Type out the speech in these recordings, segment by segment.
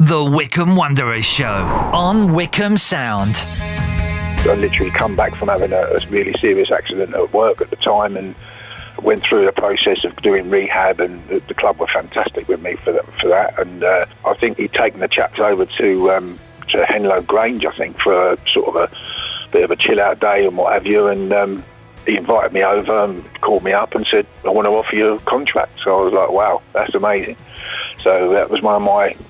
The Wycombe Wanderers Show on Wycombe Sound. I literally come back from having a really serious accident at work at the time and went through the process of doing rehab, and the club were fantastic with me for that. And I think he'd taken the chaps over to Henlow Grange, I think, for a sort of a bit of a chill-out day and what have you. And he invited me over and called me up and said, I want to offer you a contract. So I was like, wow, that's amazing. So that was one of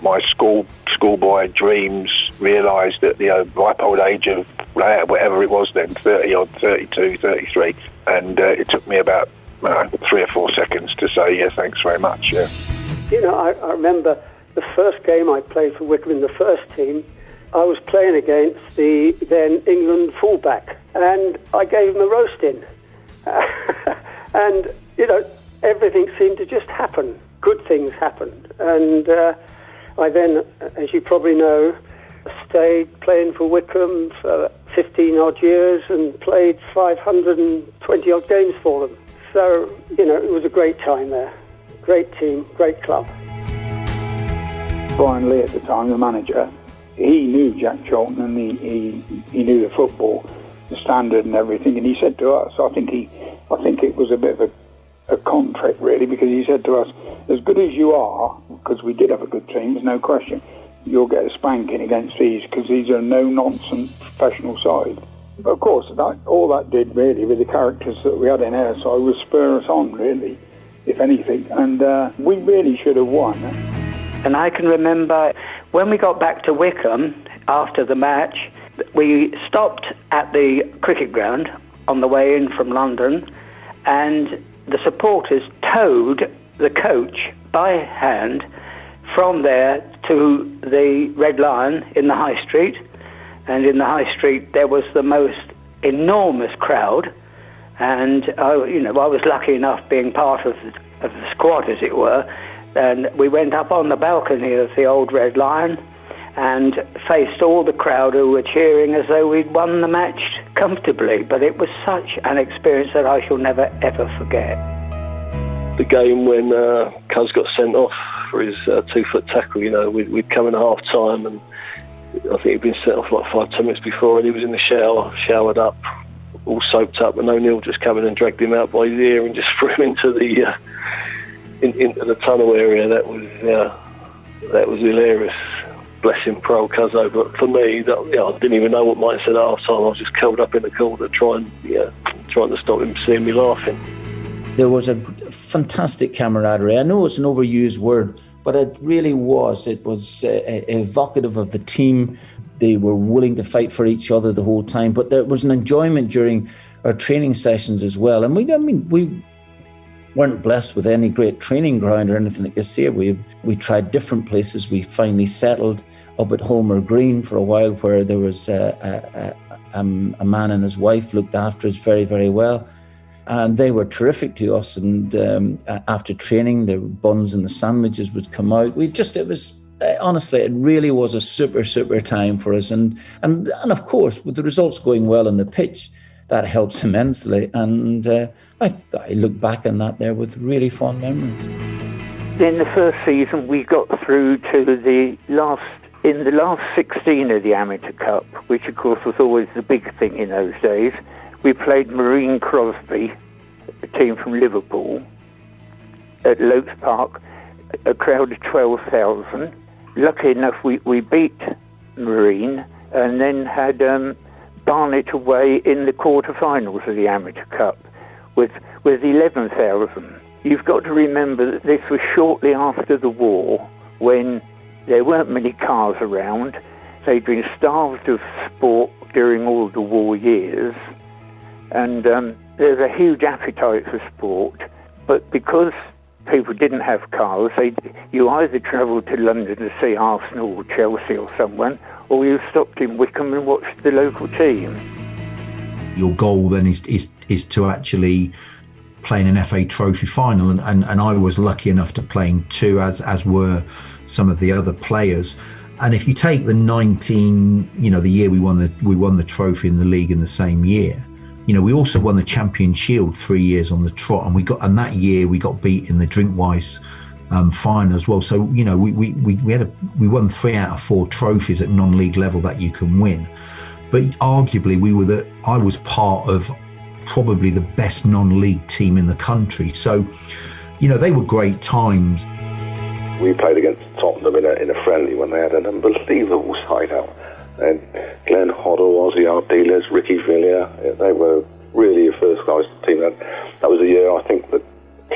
my schoolboy dreams, realised at the ripe old age of whatever it was then, 30-odd, 32, 33. And it took me about 3 or 4 seconds to say, yeah, thanks very much. Yeah. You know, I remember the first game I played for Wycombe in the first team. I was playing against the then England fullback, and I gave him a roasting. And, you know, everything seemed to just happen. Good things happened. And I then, as you probably know, stayed playing for Wycombe for 15-odd years and played 520-odd games for them. So, you know, it was a great time there. Great team, great club. Brian Lee at the time, the manager, he knew Jack Charlton, and he knew the football, the standard and everything. And he said to us, I think it was a bit of a contract really, because he said to us, as good as you are, because we did have a good team, there's no question, you'll get a spanking against these, because these are no-nonsense professional side. But of course, all that did really, with the characters that we had in our side, was spur us on really, if anything. And we really should have won. And I can remember when we got back to Wycombe after the match, we stopped at the cricket ground on the way in from London, and the supporters towed the coach by hand from there to the Red Lion in the High Street. And in the High Street there was the most enormous crowd, and I was lucky enough being part of the squad, as it were, and we went up on the balcony of the old Red Lion and faced all the crowd who were cheering as though we'd won the match comfortably. But it was such an experience that I shall never, ever forget. The game when Cuz got sent off for his 2-foot tackle, you know, we'd come in at half-time, and I think he'd been sent off like 5-10 minutes before, and he was in the shower, showered up, all soaked up, and O'Neill just come in and dragged him out by his ear and just threw him into the into the tunnel area. That was hilarious. Bless him, poor old Cuzzo. But for me, I didn't even know what Mike said at half time. I was just curled up in the corner trying to stop him seeing me laughing. There was a fantastic camaraderie. I know it's an overused word, but it really was. It was evocative of the team. They were willing to fight for each other the whole time. But there was an enjoyment during our training sessions as well. And we weren't blessed with any great training ground or anything like this here. We tried different places. We finally settled up at Holmer Green for a while, where there was a man and his wife looked after us very, very well. And they were terrific to us. And after training, the buns and the sandwiches would come out. Honestly, it really was a super, super time for us. And of course, with the results going well on the pitch, that helps immensely. And I look back on that there with really fond memories. In the first season, we got through to the last 16 of the Amateur Cup, which of course was always the big thing in those days. We played Marine Crosby, a team from Liverpool, at Lopes Park, a crowd of 12,000. Lucky enough, we beat Marine and then had Barnet away in the quarter-finals of the Amateur Cup with 11,000. You've got to remember that this was shortly after the war, when there weren't many cars around. They'd been starved of sport during all the war years, and there's a huge appetite for sport. But because people didn't have cars, you either travelled to London to see Arsenal or Chelsea or someone, or you stopped in Wycombe and watched the local team. Your goal then is to actually play in an FA Trophy final, and I was lucky enough to play in two, as were some of the other players. And if you take the the year we won the trophy in the league in the same year, we also won the Champion Shield 3 years on the trot, and that year we got beat in the Drinkwise final as well. So we won 3 out of 4 trophies at non-league level that you can win. But arguably I was part of probably the best non-league team in the country. So they were great times. We played against Tottenham in a friendly when they had an unbelievable side out. And Glenn Hoddle, Ozzy Ardiles, Ricky Villiers, they were really a first-class team. That was a year, I think, that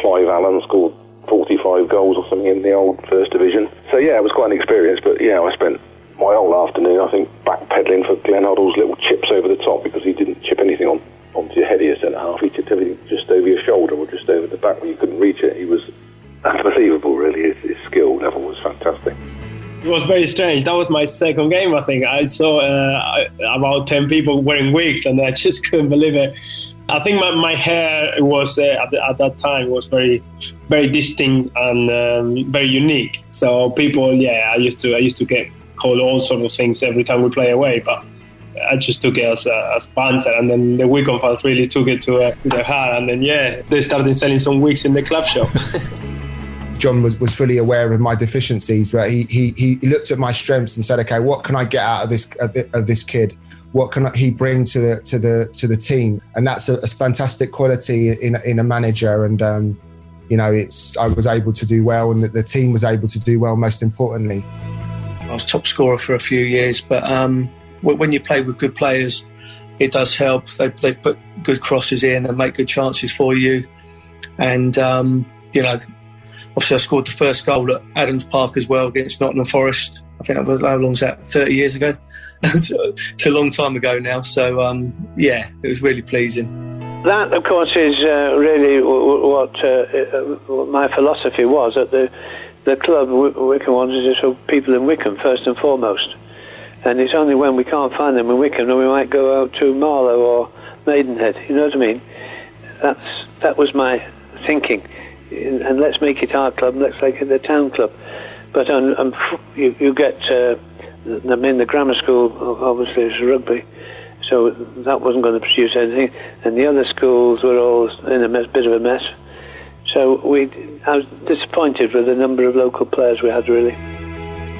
Clive Allen scored 45 goals or something in the old First Division. So, yeah, it was quite an experience. But, yeah, I spent my whole afternoon, I think, backpedaling for Glenn Hoddle's little chips over the top, because he didn't chip anything onto your head of your centre-half. He chipped everything just over your shoulder or just over the back where you couldn't reach it. He was unbelievable, really. His skill level was fantastic. It was very strange. That was my second game, I think. I saw about 10 people wearing wigs, and I just couldn't believe it. I think my hair was at that time was very, very distinct and very unique. So people, I used to get called all sorts of things every time we play away, but I just took it as banter. And then the Wycombe fans really took it to their heart, and then they started selling some wigs in the club shop. John was fully aware of my deficiencies, but he looked at my strengths and said, "Okay, what can I get out of this kid? What can he bring to the team?" And that's a fantastic quality in a manager. And I was able to do well, and the team was able to do well. Most importantly, I was top scorer for a few years, but when you play with good players, it does help. They put good crosses in and make good chances for you, and obviously, I scored the first goal at Adams Park as well against Nottingham Forest. I think that was, how long was that? 30 years ago? It's a long time ago now. So, it was really pleasing. That, of course, is really what my philosophy was at the club. Wycombe Wanderers is for people in Wycombe, first and foremost. And it's only when we can't find them in Wycombe that we might go out to Marlow or Maidenhead. You know what I mean? That was my thinking. And let's make it our club, let's make it the town club. But you get, the grammar school, obviously, is rugby, so that wasn't going to produce anything. And the other schools were all in a bit of a mess. So I was disappointed with the number of local players we had, really.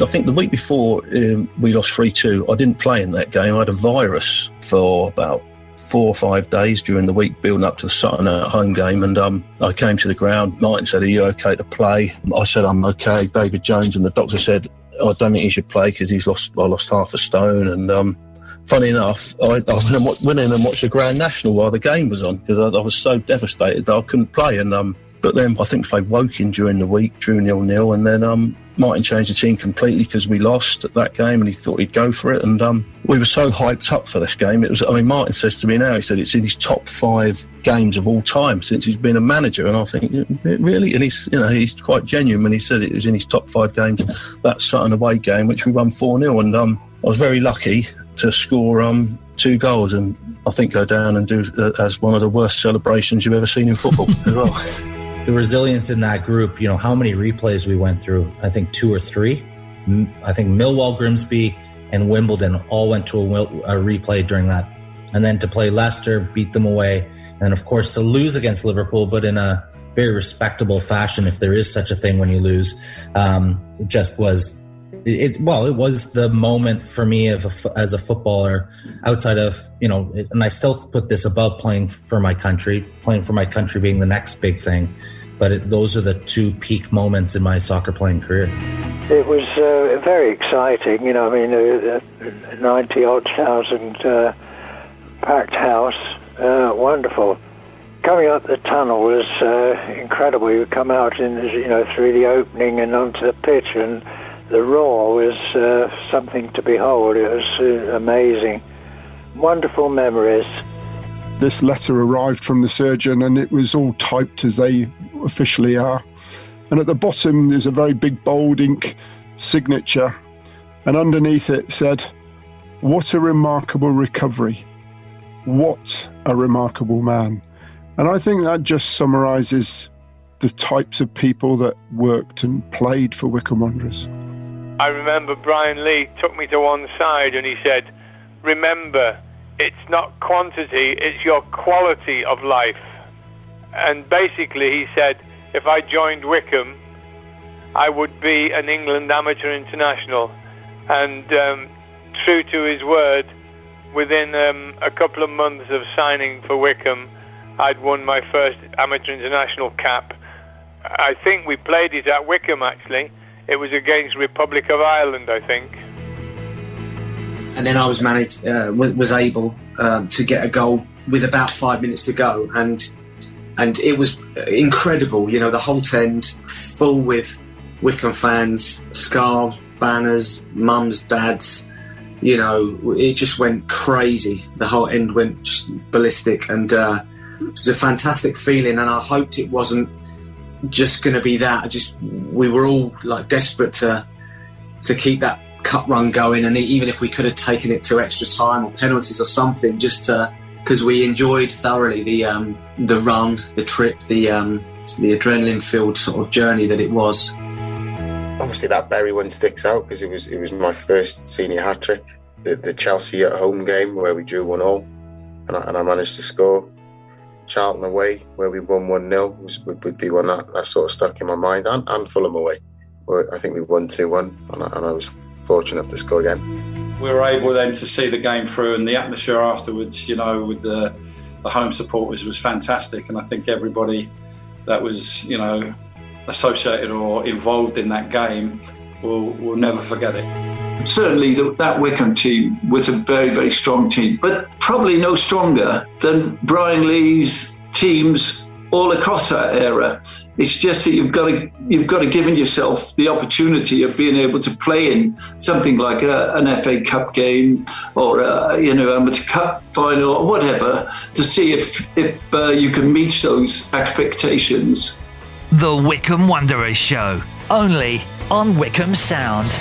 I think the week before we lost 3-2, I didn't play in that game. I had a virus for about 4 or 5 days during the week building up to the Sutton at home game, and I came to the ground. Martin said, "Are you okay to play?" I said, "I'm okay." David Jones and the doctor said, "I don't think he should play because I lost half a stone." And funny enough, I went in and watched the Grand National while the game was on, because I was so devastated that I couldn't play. And but then I think played Woking during the week, drew 0-0, and then Martin changed the team completely because we lost at that game, and he thought he'd go for it. And we were so hyped up for this game. Martin says to me now, he said it's in his top 5 games of all time since he's been a manager. And I think, really? And he's quite genuine when he said it was in his top 5 games, that Sutton away game, which we won 4-0. And I was very lucky to score 2 goals, and I think go down and do as one of the worst celebrations you've ever seen in football as well. The resilience in that group, how many replays we went through, I think 2 or 3. I think Millwall, Grimsby and Wimbledon all went to a replay during that. And then to play Leicester, beat them away. And then, of course, to lose against Liverpool, but in a very respectable fashion, if there is such a thing when you lose. It just was... It was the moment for me as a footballer outside of, and I still put this above playing for my country being the next big thing. But those are the 2 peak moments in my soccer playing career. It was very exciting, 90-odd thousand packed house, wonderful. Coming up the tunnel was incredible. We would come out through the opening and onto the pitch, and the roar was something to behold. It was amazing. Wonderful memories. This letter arrived from the surgeon, and it was all typed as they officially are. And at the bottom, there's a very big bold ink signature. And underneath it said, "What a remarkable recovery. What a remarkable man." And I think that just summarises the types of people that worked and played for Wycombe Wanderers. I remember Brian Lee took me to one side and he said, "Remember, it's not quantity, it's your quality of life." And basically he said, if I joined Wycombe, I would be an England amateur international. And true to his word, within a couple of months of signing for Wycombe, I'd won my first amateur international cap. I think we played it at Wycombe, actually. It was against Republic of Ireland, I think. And then I was able to get a goal with about 5 minutes to go, and it was incredible. You know, the whole tent full with Wycombe fans, scarves, banners, mums, dads. You know, it just went crazy. The whole end went just ballistic, and it was a fantastic feeling. And I hoped it wasn't just going to be that. We were all like desperate to keep that cup run going, and even if we could have taken it to extra time or penalties or something, just because we enjoyed thoroughly the run, the trip, the adrenaline-filled sort of journey that it was. Obviously, that Bury one sticks out because it was my first senior hat trick. The Chelsea at home game where we drew 1-1, and I managed to score. Charlton away where we won 1-0 would be one that sort of stuck in my mind, and Fulham away where I think we won 2-1, and I was fortunate to score again. We were able then to see the game through, and the atmosphere afterwards, you know, with the home supporters was fantastic, and I think everybody that was, you know, associated or involved in that game will never forget it. Certainly that Wycombe team was a very, very strong team, but probably no stronger than Brian Lee's teams all across that era. It's just that you've got to give yourself the opportunity of being able to play in something like an FA Cup game or amateur cup final or whatever, to see if you can meet those expectations. The Wycombe Wanderers Show, only on Wycombe Sound.